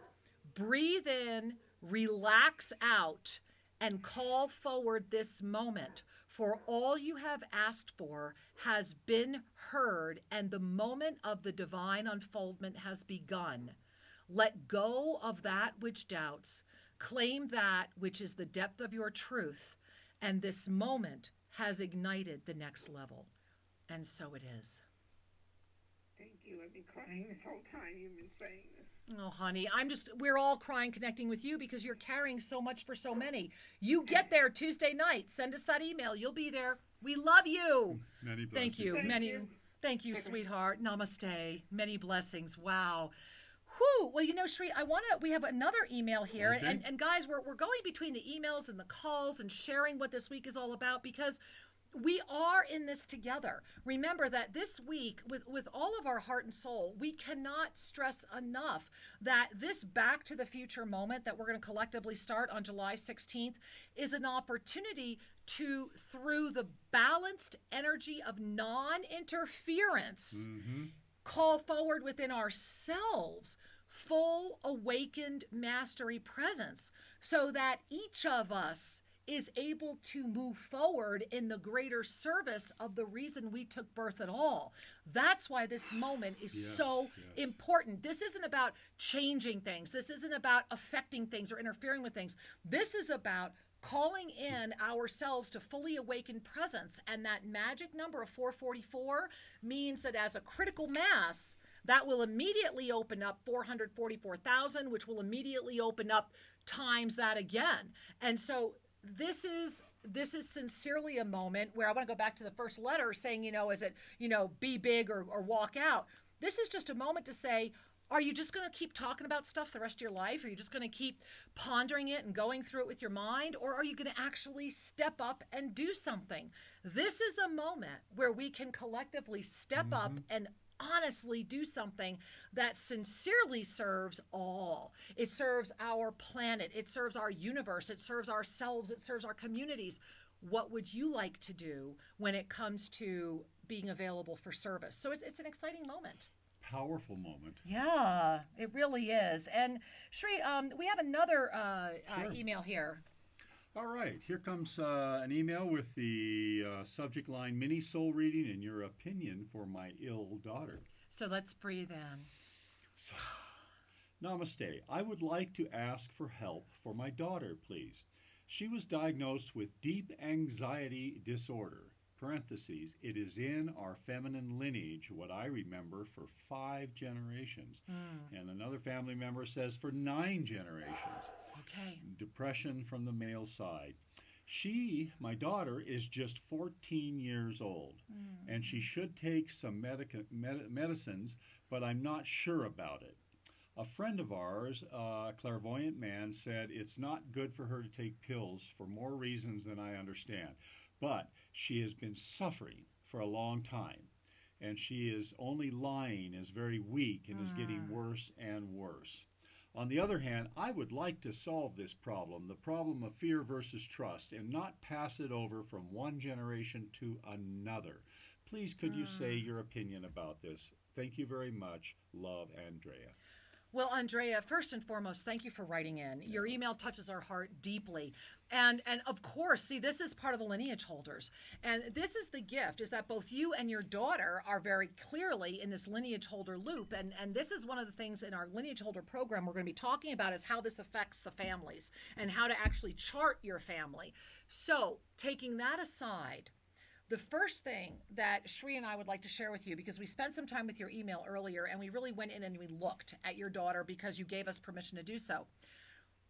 Breathe in, relax out, and call forward this moment. For all you have asked for has been heard, and the moment of the divine unfoldment has begun. Let go of that which doubts. Claim that which is the depth of your truth. And this moment has ignited the next level. And so it is. Thank you. I've been crying this whole time you've been saying this. Oh, honey, we're all crying connecting with you because you're carrying so much for so many. You get there Tuesday night. Send us that email. You'll be there. We love you. Many blessings. Thank you. Thank you, sweetheart. Namaste. Many blessings. Wow. Whew. Well, Shri, we have another email here. Okay. And guys, we're going between the emails and the calls and sharing what this week is all about because we are in this together. Remember that this week, with all of our heart and soul, we cannot stress enough that this Back to the Future moment that we're going to collectively start on July 16th is an opportunity to, through the balanced energy of non-interference, call forward within ourselves full awakened mastery presence so that each of us is able to move forward in the greater service of the reason we took birth at all. That's why this moment is so important. This isn't about changing things. This isn't about affecting things or interfering with things. This is about calling in ourselves to fully awakened presence. And that magic number of 444 means that as a critical mass, that will immediately open up 444,000, which will immediately open up times that again. And so this is sincerely a moment where I want to go back to the first letter saying, is it, be big or walk out. This is just a moment to say, are you just going to keep talking about stuff the rest of your life? Are you just going to keep pondering it and going through it with your mind? Or are you going to actually step up and do something? This is a moment where we can collectively step up and honestly do something that sincerely serves all. It serves our planet. It serves our universe. It serves ourselves. It serves our communities. What would you like to do when it comes to being available for service? So it's an exciting moment. Powerful moment. Yeah, it really is. And Shri, we have another email here. All right, here comes an email with the subject line, mini soul reading and your opinion for my ill daughter. So let's breathe in. So, namaste. I would like to ask for help for my daughter, please. She was diagnosed with deep anxiety disorder. Parentheses, it is in our feminine lineage, what I remember, for 5 generations. And another family member says for 9 generations. Okay. Depression from the male side. She, my daughter, is just 14 years old, and she should take some medicines, but I'm not sure about it. A friend of ours, a clairvoyant man, said it's not good for her to take pills for more reasons than I understand. But she has been suffering for a long time, and she is only lying, is very weak, and is getting worse and worse. On the other hand, I would like to solve this problem, the problem of fear versus trust, and not pass it over from one generation to another. Please, could you say your opinion about this? Thank you very much. Love, Andrea. Well, Andrea, first and foremost, thank you for writing in. Your email touches our heart deeply. And of course, see, this is part of the lineage holders. And this is the gift, is that both you and your daughter are very clearly in this lineage holder loop. And this is one of the things in our lineage holder program we're going to be talking about, is how this affects the families and how to actually chart your family. So taking that aside, the first thing that Shri and I would like to share with you, because we spent some time with your email earlier and we really went in and we looked at your daughter because you gave us permission to do so.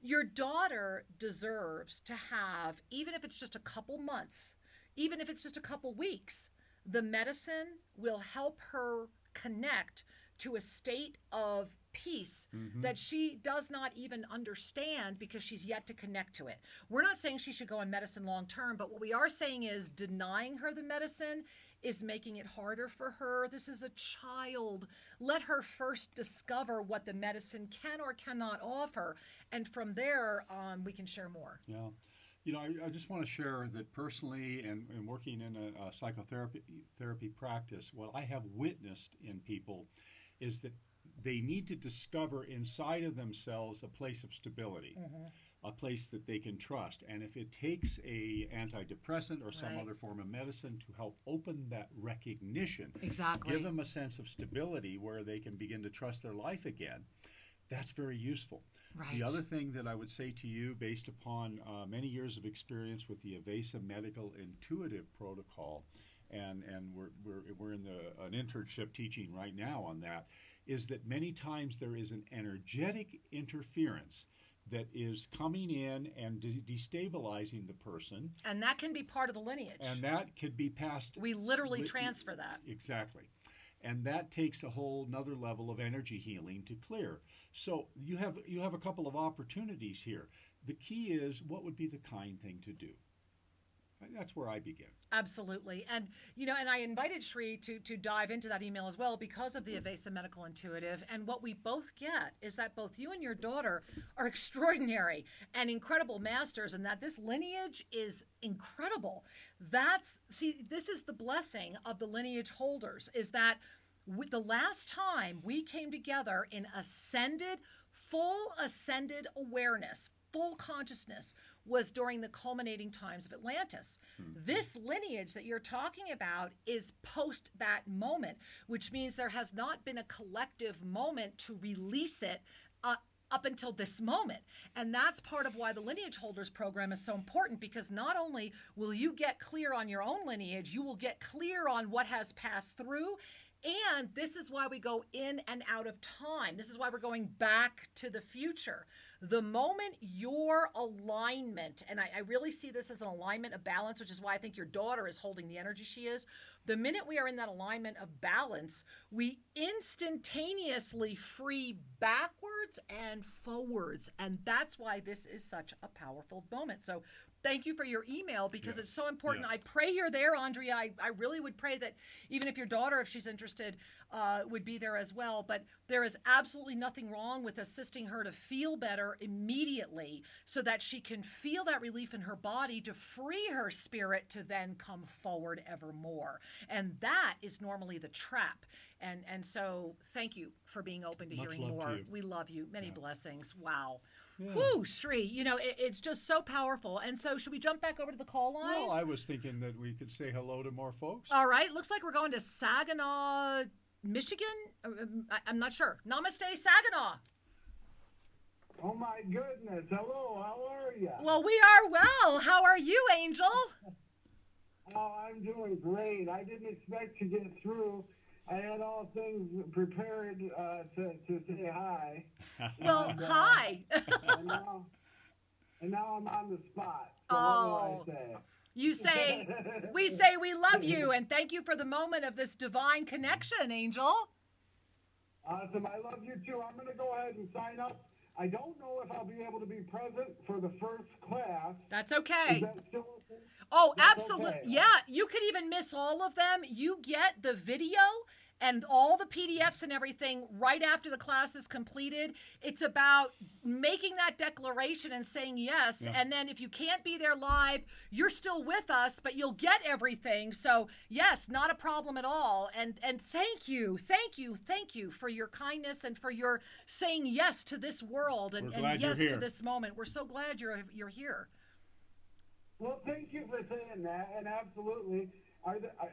Your daughter deserves to have, even if it's just a couple months, even if it's just a couple weeks, the medicine will help her connect to a state of peace that she does not even understand because she's yet to connect to it. We're not saying she should go on medicine long term, but what we are saying is denying her the medicine is making it harder for her. This is a child. Let her first discover what the medicine can or cannot offer, and from there we can share more. Yeah. I just want to share that personally, and working in a psychotherapy practice, what I have witnessed in people is that they need to discover inside of themselves a place of stability, a place that they can trust. And if it takes a antidepressant or some other form of medicine to help open that recognition, give them a sense of stability where they can begin to trust their life again, that's very useful. The other thing that I would say to you, based upon many years of experience with the evasive medical intuitive protocol, and we're in an internship teaching right now on that, is that many times there is an energetic interference that is coming in and destabilizing the person. And that can be part of the lineage. And that could be passed. We literally transfer that. Exactly. And that takes a whole nother level of energy healing to clear. So you have a couple of opportunities here. The key is, what would be the kind thing to do? That's where I begin. Absolutely. And, and I invited Shri to dive into that email as well because of the evasive medical intuitive. And what we both get is that both you and your daughter are extraordinary and incredible masters, and that this lineage is incredible. This is the blessing of the lineage holders, is that the last time we came together in full ascended awareness, full consciousness was during the culminating times of Atlantis. This lineage that you're talking about is post that moment, which means there has not been a collective moment to release it up until this moment. And that's part of why the Lineage Holders program is so important, because not only will you get clear on your own lineage, you will get clear on what has passed through. And this is why we go in and out of time. This is why we're going back to the future. The moment your alignment, and I really see this as an alignment of balance, which is why I think your daughter is holding the energy she is. The minute we are in that alignment of balance, we instantaneously free backwards and forwards. And that's why this is such a powerful moment. So thank you for your email, because it's so important. I pray you're there, Andrea. I really would pray that even if your daughter, if she's interested, would be there as well. But there is absolutely nothing wrong with assisting her to feel better immediately, so that she can feel that relief in her body to free her spirit to then come forward ever more. And that is normally the trap. And so thank you for being open to hearing more. We love you. Many blessings. Wow. Yeah. Whoo, Shri, you know, it's just so powerful. And so should we jump back over to the call lines? Well, I was thinking that we could say hello to more folks. All right. Looks like we're going to Saginaw, Michigan. I'm not sure. Namaste, Saginaw. Oh, my goodness. Hello. How are you? Well, we are well. How are you, Angel? Oh, I'm doing great. I didn't expect to get through. I had all things prepared to say hi. Well, hi. and now I'm on the spot. So what do I say? You say, we say we love you, and thank you for the moment of this divine connection, Angel. Awesome. I love you too. I'm going to go ahead and sign up. I don't know if I'll be able to be present for the first class. That's okay. Is that still okay? Oh, absolutely. Okay. Yeah, you could even miss all of them. You get the video and all the PDFs and everything right after the class is completed. It's about making that declaration and saying yes. Yeah. And then if you can't be there live, you're still with us, but you'll get everything. So yes, not a problem at all. And thank you for your kindness and for your saying yes to this world and yes to this moment. We're so glad you're here. Well, thank you for saying that, and absolutely.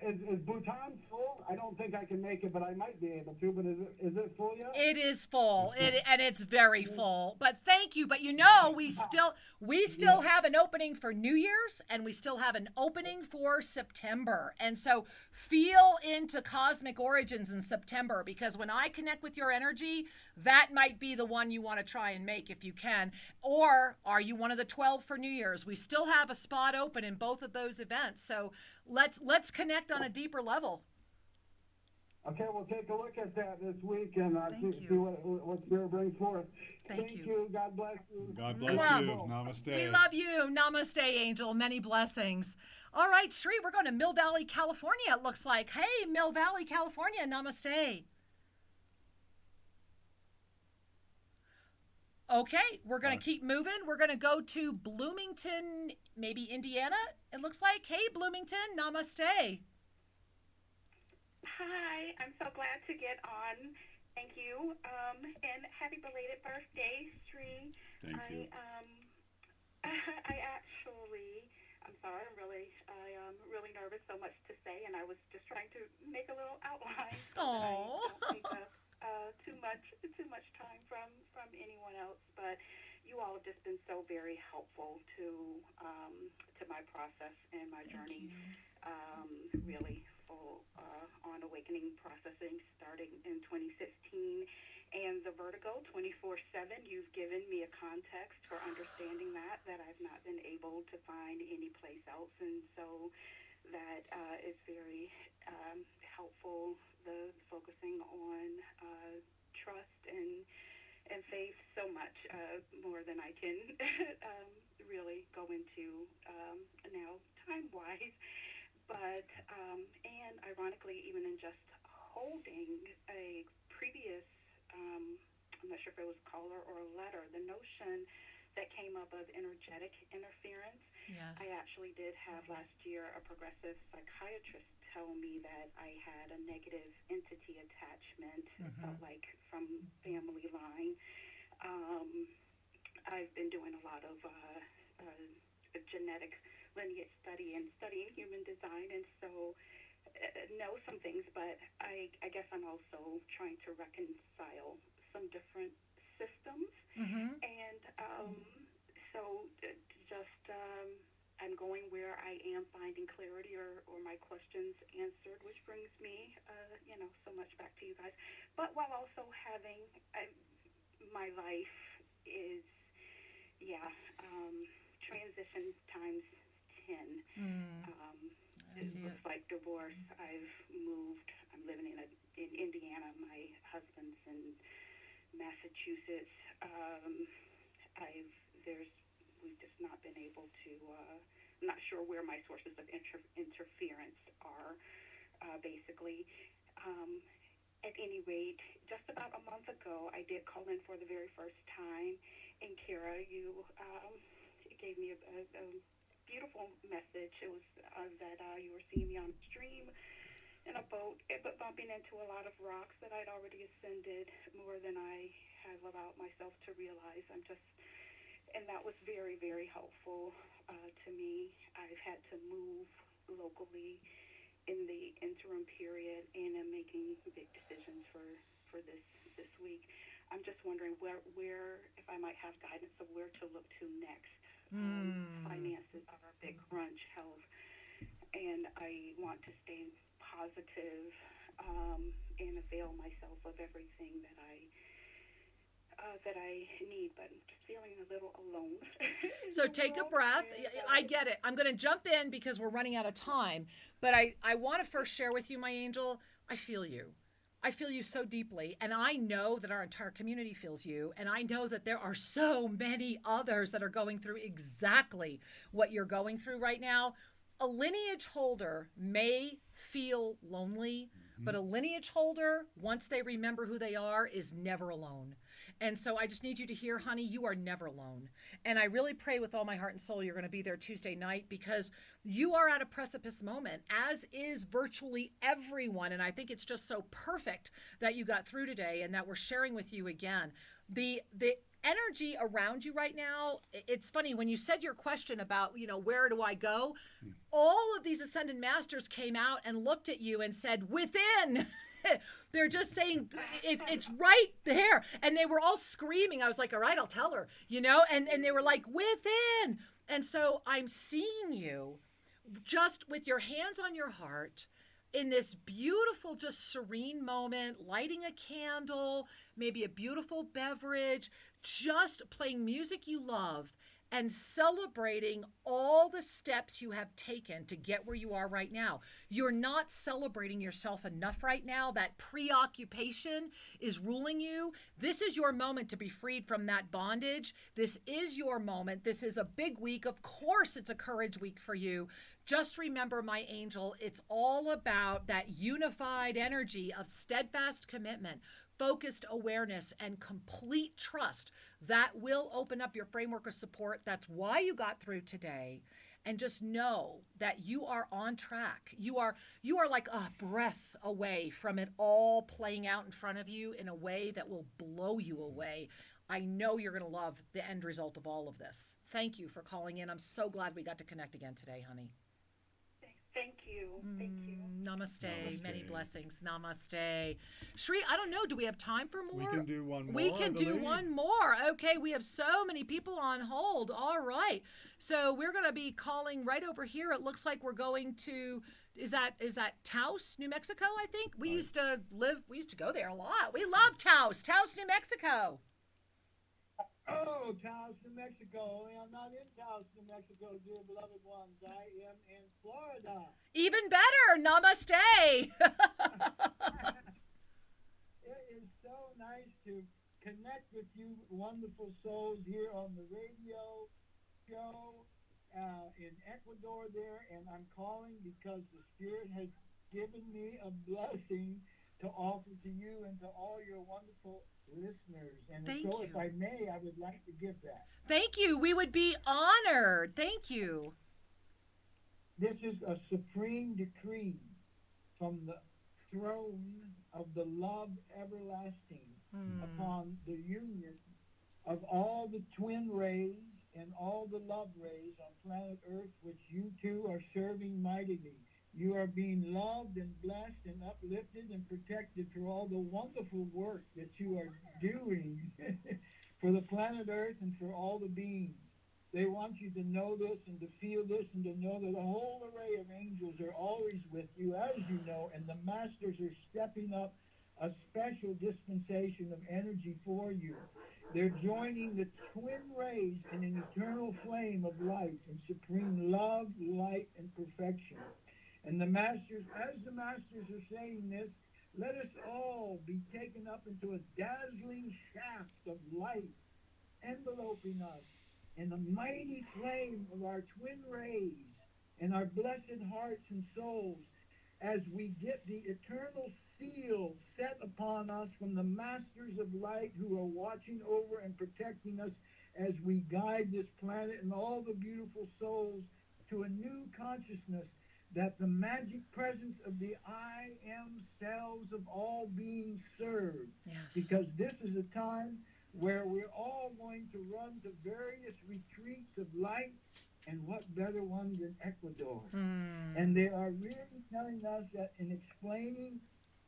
Is Bhutan full? I don't think I can make it, but I might be able to. But is it full yet? It is full, and it's very full. But thank you. But you know, we still have an opening for New Year's, and we still have an opening for September. And so feel into Cosmic Origins in September, because when I connect with your energy, that might be the one you want to try and make if you can. Or are you one of the 12 for New Year's? We still have a spot open in both of those events. So let's connect on a deeper level. Okay, we'll take a look at that this week and see what Spirit brings forth. Thank you. God bless you. God bless you. Namaste. We love you. Namaste, Angel. Many blessings. All right, Shri, we're going to Mill Valley, California, it looks like. Hey, Mill Valley, California. Namaste. Okay, we're going to keep moving. We're going to go to Bloomington, maybe Indiana, it looks like. Hey, Bloomington, namaste. Hi, I'm so glad to get on. Thank you. And happy belated birthday, Sri. Thank you. I'm sorry, I am really nervous, so much to say, and I was just trying to make a little outline. Oh. Too much time from anyone else, but you all have just been so very helpful to my process and my journey. Really full on awakening processing starting in 2016, and the vertigo 24/7. You've given me a context for understanding that I've not been able to find any place else, and so that is very helpful. The focusing on trust and faith so much more than I can really go into now time-wise. But and ironically, even in just holding a previous, I'm not sure if it was caller or letter, the notion that came up of energetic interference. Yes. I actually did have last year a progressive psychiatrist tell me that I had a negative entity attachment, it felt like from family line. I've been doing a lot of genetic lineage study and studying human design, and so know some things, but I guess I'm also trying to reconcile some different systems, and so just I'm going where I am finding clarity or my questions answered, which brings me, so much back to you guys. But while also having my life is, transition times 10. It looks like divorce. I've moved. I'm living in Indiana. My husband's in Massachusetts. We've just not been able to. I'm not sure where my sources of interference are. Basically, at any rate, just about a month ago, I did call in for the very first time, and Kara, you gave me a beautiful message. It was that you were seeing me on a stream in a boat, but bumping into a lot of rocks that I'd already ascended more than I have allowed myself to realize. And that was very, very helpful to me. I've had to move locally in the interim period, and I'm making big decisions for this week. I'm just wondering where if I might have guidance of where to look to next. Finances are a big crunch, health, and I want to stay positive and avail myself of everything that I need, but I'm just feeling a little alone. So take a breath. I get it. I'm going to jump in because we're running out of time, but I want to first share with you, my angel, I feel you. I feel you so deeply, and I know that our entire community feels you, and I know that there are so many others that are going through exactly what you're going through right now. A lineage holder may feel lonely, but a lineage holder, once they remember who they are, is never alone. And so I just need you to hear, honey, you are never alone. And I really pray with all my heart and soul you're going to be there Tuesday night, because you are at a precipice moment, as is virtually everyone. And I think it's just so perfect that you got through today and that we're sharing with you again. The energy around you right now, it's funny, when you said your question about, where do I go? All of these ascended masters came out and looked at you and said, within. They're just saying it's right there. And they were all screaming. I was like, all right, I'll tell her, and they were like, within. And so I'm seeing you just with your hands on your heart in this beautiful, just serene moment, lighting a candle, maybe a beautiful beverage, just playing music you love and celebrating all the steps you have taken to get where you are right now. You're not celebrating yourself enough right now. That preoccupation is ruling you. This is your moment to be freed from that bondage. This is your moment. This is a big week. Of course, it's a courage week for you. Just remember, my angel, it's all about that unified energy of steadfast commitment, focused awareness, and complete trust that will open up your framework of support. That's why you got through today. And just know that you are on track. You are like a breath away from it all playing out in front of you in a way that will blow you away. I know you're going to love the end result of all of this. Thank you for calling in. I'm so glad we got to connect again today, honey. Thank you. Thank you. Namaste. Namaste. Many blessings. Namaste. Shri, I don't know. Do we have time for more? We can do one more. We can do one more. Okay. We have so many people on hold. All right. So we're going to be calling right over here. It looks like we're going to, is that Taos, New Mexico, I think? We used to go there a lot. We love Taos, New Mexico. Oh, Taos, New Mexico. I'm not in Taos, New Mexico, dear beloved ones. I am in Florida. Even better. Namaste. It is so nice to connect with you wonderful souls here on the radio show in Ecuador there, and I'm calling because the Spirit has given me a blessing to offer to you and to all your wonderful listeners. And Thank so you. if I may, I would like to give that. Thank you. We would be honored. Thank you. This is a supreme decree from the throne of the love everlasting upon the union of all the twin rays and all the love rays on planet Earth, which you two are serving mightily. You are being loved and blessed and uplifted and protected for all the wonderful work that you are doing for the planet Earth and for all the beings. They want you to know this and to feel this and to know that a whole array of angels are always with you, as you know, and the masters are stepping up a special dispensation of energy for you. They're joining the twin rays in an eternal flame of light and supreme love, light, and perfection. And the masters, as the masters are saying this, let us all be taken up into a dazzling shaft of light enveloping us in the mighty flame of our twin rays and our blessed hearts and souls as we get the eternal seal set upon us from the masters of light who are watching over and protecting us as we guide this planet and all the beautiful souls to a new consciousness, that the magic presence of the I am selves of all beings serve. Yes. Because this is a time where we're all going to run to various retreats of light, and what better one than Ecuador? And they are really telling us that in explaining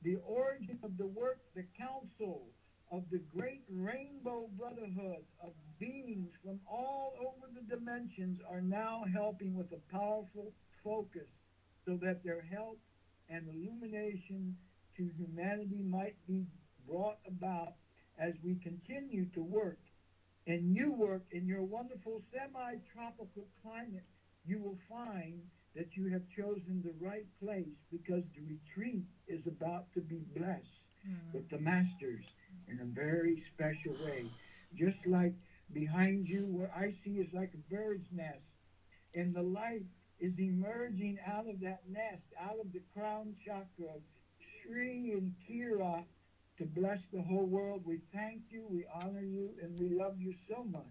the origin of the work, the council of the great rainbow brotherhood of beings from all over the dimensions are now helping with a powerful focus so that their help and illumination to humanity might be brought about as we continue to work. And you work in your wonderful semi-tropical climate. You will find that you have chosen the right place, because the retreat is about to be blessed with the masters in a very special way. Just like behind you, what I see is like a bird's nest, and the light is emerging out of that nest, out of the crown chakra, Shri and Kira, to bless the whole world. We thank you, we honor you, and we love you so much.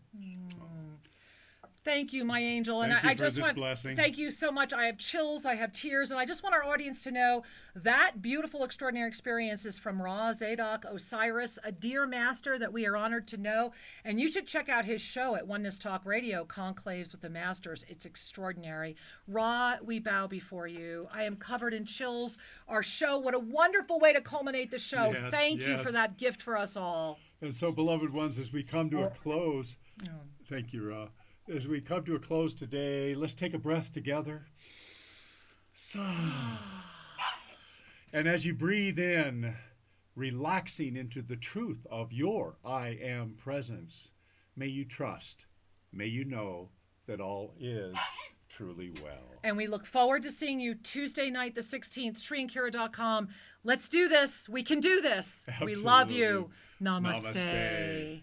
Thank you, my angel. Thank And you I for just this want blessing. thank you so much. I have chills, I have tears, and I just want our audience to know that beautiful, extraordinary experience is from Ra Zadok Osiris, a dear master that we are honored to know. And you should check out his show at Oneness Talk Radio, Conclaves with the Masters. It's extraordinary. Ra, we bow before you. I am covered in chills. Our show, what a wonderful way to culminate the show. Yes, Thank you yes. for that gift for us all. And so, beloved ones, as we come to a close, thank you, Ra. As we come to a close today, let's take a breath together. Sigh. And as you breathe in, relaxing into the truth of your I am presence, may you trust, may you know that all is truly well. And we look forward to seeing you Tuesday night, the 16th, ShriandKira.com. Let's do this. We can do this. We love you. Absolutely. Namaste. Namaste.